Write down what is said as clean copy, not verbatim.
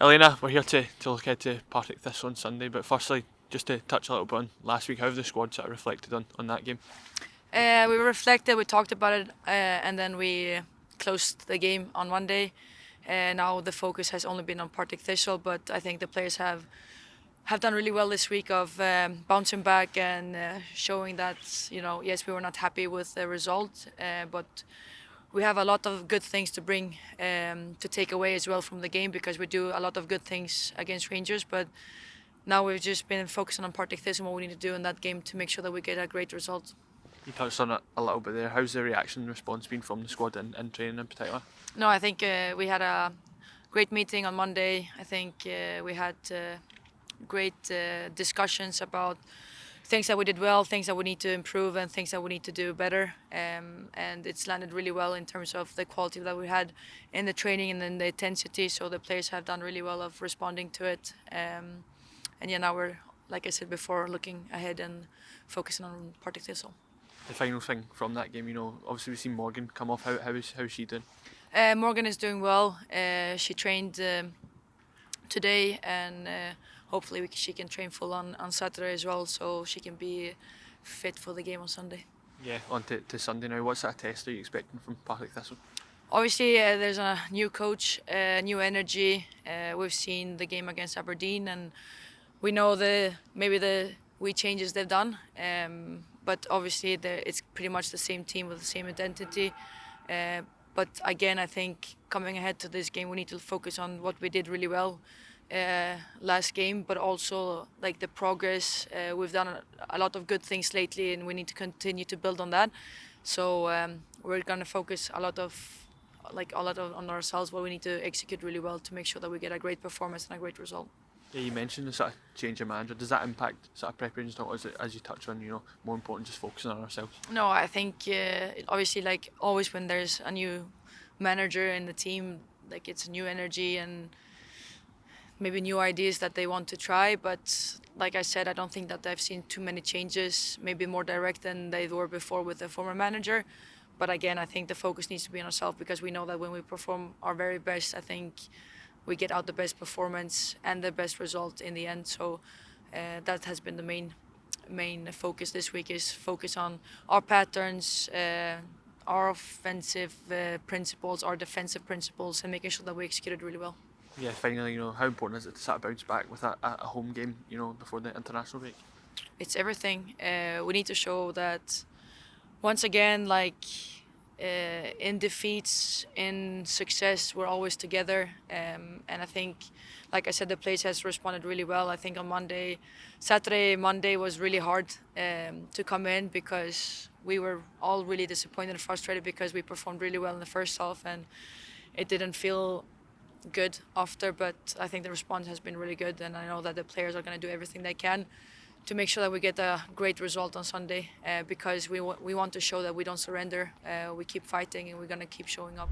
Elena, we're here to look ahead to Partick Thistle on Sunday, but firstly, just to touch a little bit on last week, how have the squad sort of reflected on that game? We reflected, we talked about it, and then we closed the game on Monday. Now the focus has only been on Partick Thistle, but I think the players have done really well this week of bouncing back and showing that, yes, we were not happy with the result, but we have a lot of good things to bring to take away as well from the game, because we do a lot of good things against Rangers, but now we've just been focusing on Partick Thistle and what we need to do in that game to make sure that we get a great result. You touched on it a little bit there. How's the reaction and response been from the squad in training in particular? No, I think we had a great meeting on Monday. I think we had great discussions about things that we did well, things that we need to improve, and things that we need to do better. And it's landed really well in terms of the quality that we had in the training and in the intensity. So the players have done really well of responding to it. And yeah, now we're, like I said before, looking ahead and focusing on Partick Thistle. The final thing from that game, obviously we've seen Morgan come off. How's she doing? Morgan is doing well. She trained today, and hopefully she can train full on Saturday as well, so she can be fit for the game on Sunday. Yeah, on to Sunday now. What sort of test are you expecting from Partick Thistle? Obviously, there's a new coach, new energy. We've seen the game against Aberdeen, and we know maybe the wee changes they've done. But obviously, it's pretty much the same team with the same identity. But again, I think coming ahead to this game, we need to focus on what we did really well last game, but also like the progress. We've done a lot of good things lately, and we need to continue to build on that. So we're gonna focus a lot on ourselves. What we need to execute really well to make sure that we get a great performance and a great result. Yeah, you mentioned the sort of change of manager. Does that impact sort of preparations, or is it, as you touched on, more important just focusing on ourselves? No, I think obviously, like always when there's a new manager in the team, like it's a new energy and maybe new ideas that they want to try. But like I said, I don't think that I've seen too many changes, maybe more direct than they were before with the former manager. But again, I think the focus needs to be on ourselves, because we know that when we perform our very best, I think we get out the best performance and the best result in the end. So that has been the main focus this week, is focus on our patterns, our offensive principles, our defensive principles, and making sure that we execute it really well. Yeah, finally, how important is it to sort of bounce back with a home game, before the international break? It's everything. We need to show that once again, in defeats, in success, we're always together. And I think, like I said, the players has responded really well. I think on Monday was really hard to come in, because we were all really disappointed and frustrated because we performed really well in the first half and it didn't feel good after. But I think the response has been really good, and I know that the players are going to do everything they can to make sure that we get a great result on Sunday, because we want to show that we don't surrender, we keep fighting, and we're going to keep showing up.